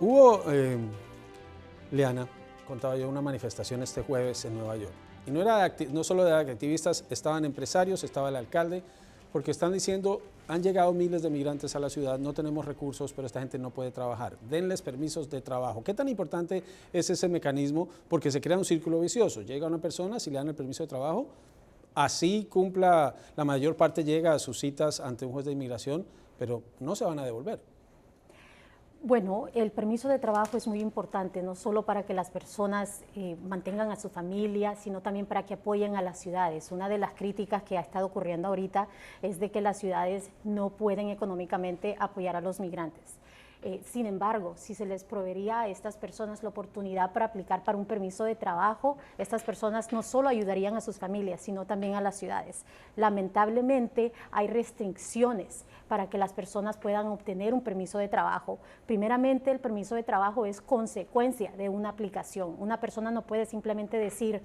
Hubo, Liana, contaba yo, una manifestación este jueves en Nueva York. Y no solo de activistas, estaban empresarios, estaba el alcalde, porque están diciendo, han llegado miles de migrantes a la ciudad, no tenemos recursos, pero esta gente no puede trabajar. Denles permisos de trabajo. ¿Qué tan importante es ese mecanismo? Porque se crea un círculo vicioso. Llega una persona, si le dan el permiso de trabajo, así cumpla, la mayor parte llega a sus citas ante un juez de inmigración, pero no se van a devolver. Bueno, el permiso de trabajo es muy importante, no solo para que las personas mantengan a su familia, sino también para que apoyen a las ciudades. Una de las críticas que ha estado ocurriendo ahorita es de que las ciudades no pueden económicamente apoyar a los migrantes. Sin embargo, si se les proveería a estas personas la oportunidad para aplicar para un permiso de trabajo, estas personas no solo ayudarían a sus familias, sino también a las ciudades. Lamentablemente, hay restricciones para que las personas puedan obtener un permiso de trabajo. Primeramente, el permiso de trabajo es consecuencia de una aplicación. Una persona no puede simplemente decir,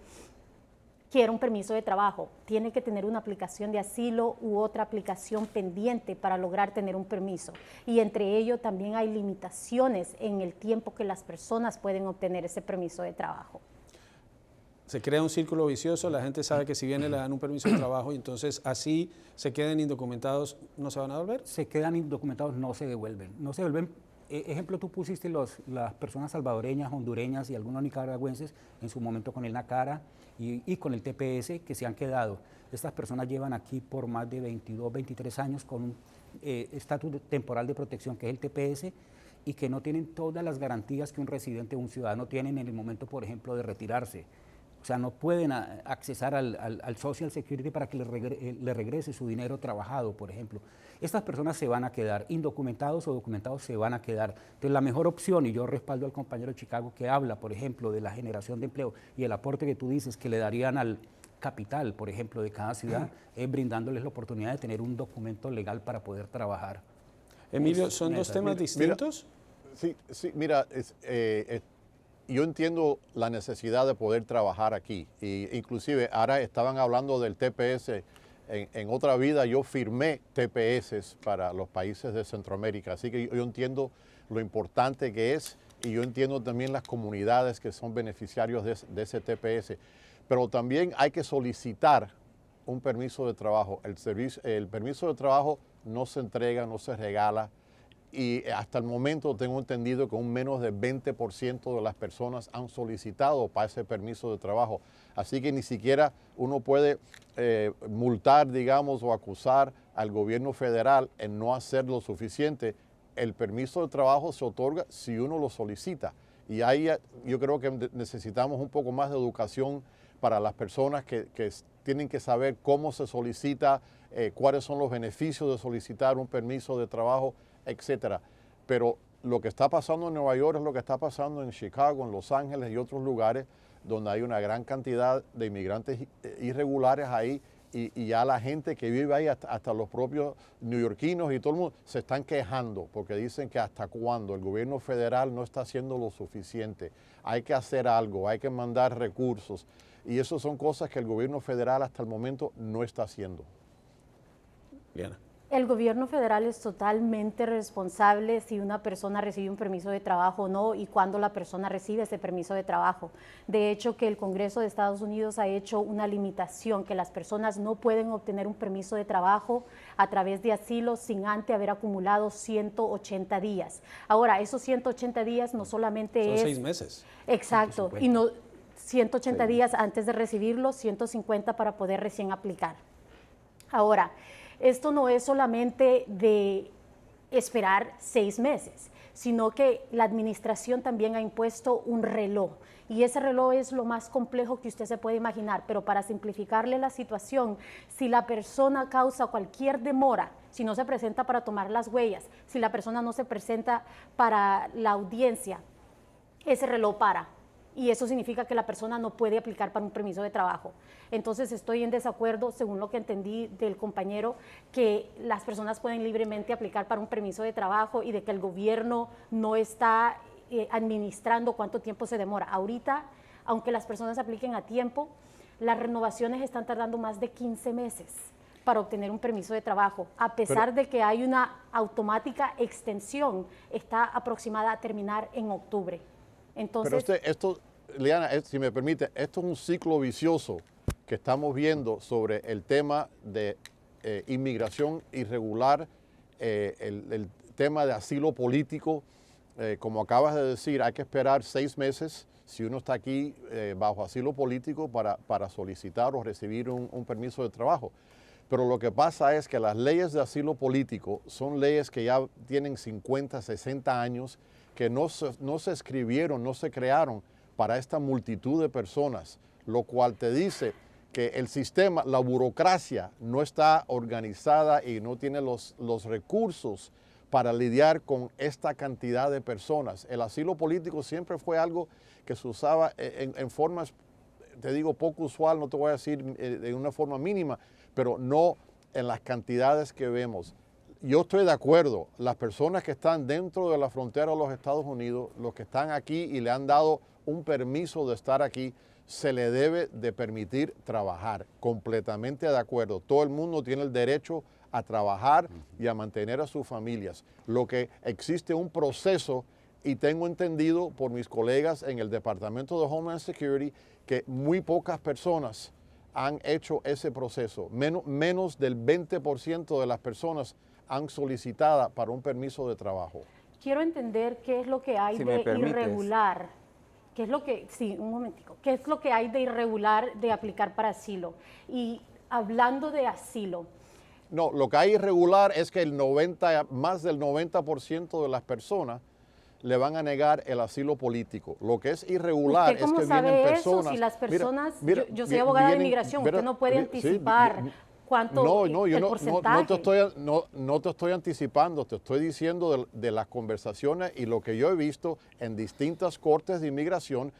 quiero un permiso de trabajo, tiene que tener una aplicación de asilo u otra aplicación pendiente para lograr tener un permiso. Y entre ello también hay limitaciones en el tiempo que las personas pueden obtener ese permiso de trabajo. Se crea un círculo vicioso, la gente sabe que si viene le dan un permiso de trabajo y entonces así se queden indocumentados, ¿no se van a devolver? Se quedan indocumentados, no se devuelven. No se devuelven. Ejemplo, tú pusiste las personas salvadoreñas, hondureñas y algunos nicaragüenses en su momento con el NACARA y con el TPS que se han quedado. Estas personas llevan aquí por más de 22, 23 años con un estatus temporal de protección que es el TPS y que no tienen todas las garantías que un residente o un ciudadano tienen en el momento, por ejemplo, de retirarse. O sea, no pueden accesar al Social Security para que le regrese su dinero trabajado, por ejemplo. Estas personas se van a quedar, indocumentados o documentados se van a quedar. Entonces, la mejor opción, y yo respaldo al compañero de Chicago que habla, por ejemplo, de la generación de empleo y el aporte que tú dices que le darían al capital, por ejemplo, de cada ciudad, es brindándoles la oportunidad de tener un documento legal para poder trabajar. Emilio, ¿son dos temas distintos? Sí, mira, yo entiendo la necesidad de poder trabajar aquí. Y inclusive ahora estaban hablando del TPS. En otra vida yo firmé TPS para los países de Centroamérica. Así que yo entiendo lo importante que es y yo entiendo también las comunidades que son beneficiarios de ese TPS. Pero también hay que solicitar un permiso de trabajo. El permiso de trabajo no se entrega, no se regala. Y hasta el momento tengo entendido que un menos del 20% de las personas han solicitado para ese permiso de trabajo. Así que ni siquiera uno puede multar, digamos, o acusar al gobierno federal en no hacer lo suficiente. El permiso de trabajo se otorga si uno lo solicita. Y ahí yo creo que necesitamos un poco más de educación para las personas que tienen que saber cómo se solicita, cuáles son los beneficios de solicitar un permiso de trabajo, etcétera. Pero lo que está pasando en Nueva York es lo que está pasando en Chicago, en Los Ángeles y otros lugares donde hay una gran cantidad de inmigrantes irregulares ahí y ya la gente que vive ahí, hasta los propios neoyorquinos y todo el mundo, se están quejando porque dicen que hasta cuándo el gobierno federal no está haciendo lo suficiente. Hay que hacer algo, hay que mandar recursos y eso son cosas que el gobierno federal hasta el momento no está haciendo. Liana. El gobierno federal es totalmente responsable si una persona recibe un permiso de trabajo o no y cuándo la persona recibe ese permiso de trabajo. De hecho, que el Congreso de Estados Unidos ha hecho una limitación que las personas no pueden obtener un permiso de trabajo a través de asilo sin antes haber acumulado 180 días. Ahora, esos 180 días no solamente Son es... 6 meses. Exacto, 150. y no 180 días antes de recibirlo, 150 para poder recién aplicar. Ahora, esto no es solamente de esperar 6 meses, sino que la administración también ha impuesto un reloj. Y ese reloj es lo más complejo que usted se puede imaginar, pero para simplificarle la situación, si la persona causa cualquier demora, si no se presenta para tomar las huellas, si la persona no se presenta para la audiencia, ese reloj para. Y eso significa que la persona no puede aplicar para un permiso de trabajo. Entonces estoy en desacuerdo, según lo que entendí del compañero, que las personas pueden libremente aplicar para un permiso de trabajo y de que el gobierno no está administrando cuánto tiempo se demora. Ahorita, aunque las personas apliquen a tiempo, las renovaciones están tardando más de 15 meses. para obtener un permiso de trabajo, a pesar de que hay una automática extensión, está aproximada a terminar en octubre. Entonces, Pero esto, Liana, si me permite, esto es un ciclo vicioso que estamos viendo sobre el tema de inmigración irregular, el tema de asilo político. Como acabas de decir, hay que esperar 6 meses si uno está aquí bajo asilo político para solicitar o recibir un permiso de trabajo. Pero lo que pasa es que las leyes de asilo político son leyes que ya tienen 50, 60 años, que no se escribieron, no se crearon para esta multitud de personas, lo cual te dice que el sistema, la burocracia no está organizada y no tiene los recursos para lidiar con esta cantidad de personas. El asilo político siempre fue algo que se usaba en formas, te digo, poco usual, no te voy a decir de una forma mínima, pero no en las cantidades que vemos. Yo estoy de acuerdo, las personas que están dentro de la frontera de los Estados Unidos, los que están aquí y le han dado un permiso de estar aquí, se le debe de permitir trabajar, completamente de acuerdo. Todo el mundo tiene el derecho a trabajar y a mantener a sus familias. Lo que existe un proceso, y tengo entendido por mis colegas en el Departamento de Homeland Security, que muy pocas personas han hecho ese proceso. Menos del 20% de las personas han solicitado para un permiso de trabajo. quiero entender qué es lo que hay Si me de permites. irregular. ¿Qué es lo que, sí, un momentico, qué es lo que hay de irregular de aplicar para asilo? Y hablando de asilo, No, lo que hay irregular es que más del 90% de las personas le van a negar el asilo político. Lo que es irregular ¿usted es cómo que sabe vienen eso? personas... Si las personas, yo soy vi- abogada de vienen- inmigración, mira, usted no puede sí, anticipar cuánto yo el porcentaje. no te estoy anticipando, te estoy diciendo de las conversaciones y lo que yo he visto en distintas cortes de inmigración.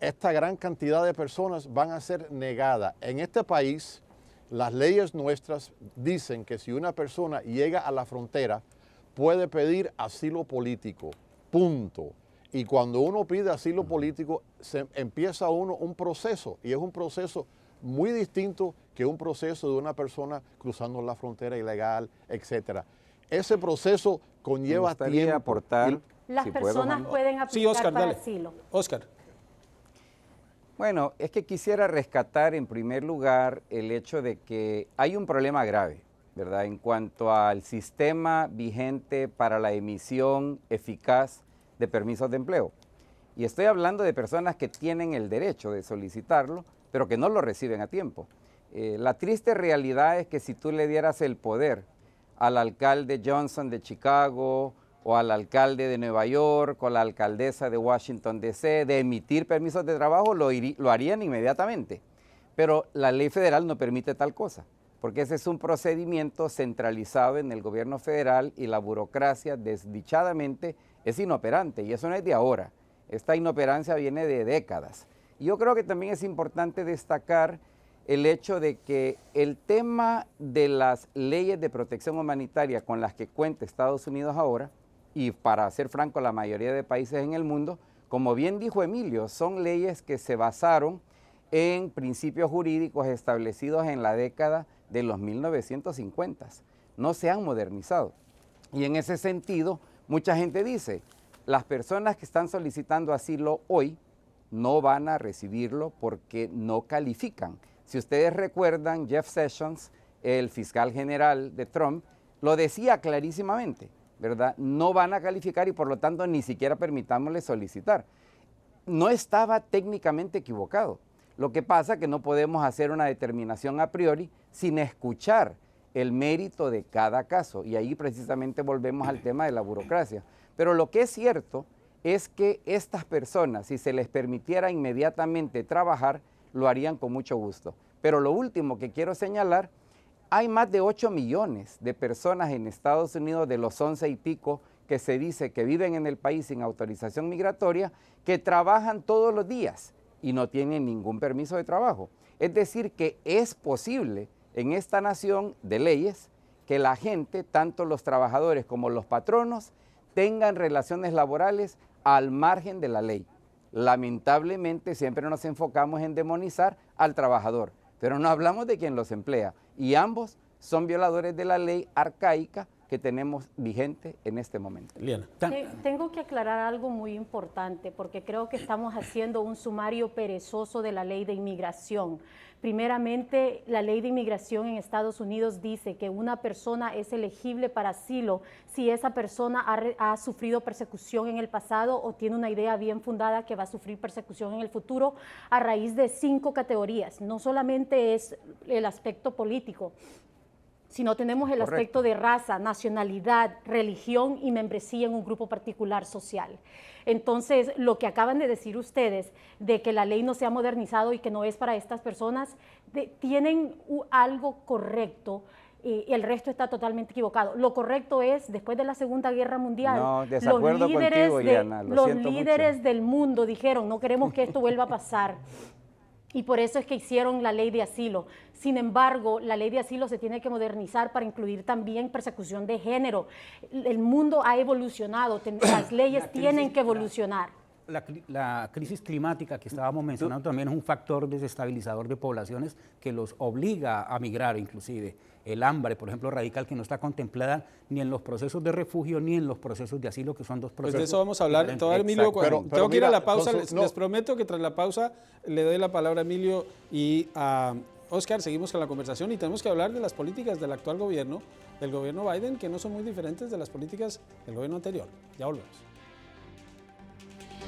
Esta gran cantidad de personas van a ser negadas. En este país, las leyes nuestras dicen que si una persona llega a la frontera, puede pedir asilo político, punto. Y cuando uno pide asilo político, empieza uno un proceso, y es un proceso muy distinto que un proceso de una persona cruzando la frontera ilegal, etc. Ese proceso Me conlleva gustaría tiempo. aportar, Las si puedo, personas Juan. pueden Sí, aplicar Oscar, para dale. asilo. Oscar. Bueno, es que quisiera rescatar en primer lugar el hecho de que hay un problema grave, ¿verdad? En cuanto al sistema vigente para la emisión eficaz de permisos de empleo. Y estoy hablando de personas que tienen el derecho de solicitarlo, pero que no lo reciben a tiempo. La triste realidad es que si tú le dieras el poder al alcalde Johnson de Chicago, o al alcalde de Nueva York, o a la alcaldesa de Washington DC, de emitir permisos de trabajo, lo harían inmediatamente. Pero la ley federal no permite tal cosa, porque ese es un procedimiento centralizado en el gobierno federal y la burocracia desdichadamente es inoperante, y eso no es de ahora. Esta inoperancia viene de décadas. Y yo creo que también es importante destacar el hecho de que el tema de las leyes de protección humanitaria con las que cuenta Estados Unidos ahora, y para ser franco, la mayoría de países en el mundo, como bien dijo Emilio, son leyes que se basaron en principios jurídicos establecidos en la década de los 1950. No se han modernizado. Y en ese sentido, mucha gente dice, las personas que están solicitando asilo hoy no van a recibirlo porque no califican. Si ustedes recuerdan, Jeff Sessions, el fiscal general de Trump, lo decía clarísimamente, ¿verdad? No van a calificar y por lo tanto ni siquiera permitámosles solicitar. No estaba técnicamente equivocado. Lo que pasa es que no podemos hacer una determinación a priori sin escuchar el mérito de cada caso. Y ahí precisamente volvemos al tema de la burocracia. Pero lo que es cierto es que estas personas, si se les permitiera inmediatamente trabajar, lo harían con mucho gusto. Pero lo último que quiero señalar, hay más de 8 millones de personas en Estados Unidos, de los 11 y pico que se dice que viven en el país sin autorización migratoria, que trabajan todos los días y no tienen ningún permiso de trabajo. Es decir, que es posible en esta nación de leyes que la gente, tanto los trabajadores como los patronos, tengan relaciones laborales al margen de la ley. Lamentablemente siempre nos enfocamos en demonizar al trabajador, pero no hablamos de quien los emplea, y ambos son violadores de la ley arcaica que tenemos vigente en este momento. Liana. Tengo que aclarar algo muy importante porque creo que estamos haciendo un sumario perezoso de la ley de inmigración. Primeramente, la ley de inmigración en Estados Unidos dice que una persona es elegible para asilo si esa persona ha sufrido persecución en el pasado o tiene una idea bien fundada que va a sufrir persecución en el futuro a raíz de 5 categorías. No solamente es el aspecto político, sino tenemos el aspecto de raza, nacionalidad, religión y membresía en un grupo particular social. Entonces, lo que acaban de decir ustedes, de que la ley no se ha modernizado y que no es para estas personas, tienen algo correcto, y el resto está totalmente equivocado. Lo correcto es, después de la Segunda Guerra Mundial, No, desacuerdo contigo, Liana, lo siento mucho. Los líderes del mundo dijeron, no queremos que esto vuelva a pasar. Y por eso es que hicieron la ley de asilo. Sin embargo, la ley de asilo se tiene que modernizar para incluir también persecución de género. El mundo ha evolucionado, las leyes tienen que evolucionar. La crisis climática que estábamos mencionando también es un factor desestabilizador de poblaciones que los obliga a migrar inclusive. El hambre, por ejemplo, radical, que no está contemplada ni en los procesos de refugio ni en los procesos de asilo, que son dos procesos. Pues de eso vamos a hablar. diferentes. Emilio, pero tengo que ir a mira, la pausa. entonces, Les prometo que tras la pausa le doy la palabra a Emilio y a Oscar. Seguimos con la conversación y tenemos que hablar de las políticas del actual gobierno, del gobierno Biden, que no son muy diferentes de las políticas del gobierno anterior. Ya volvemos.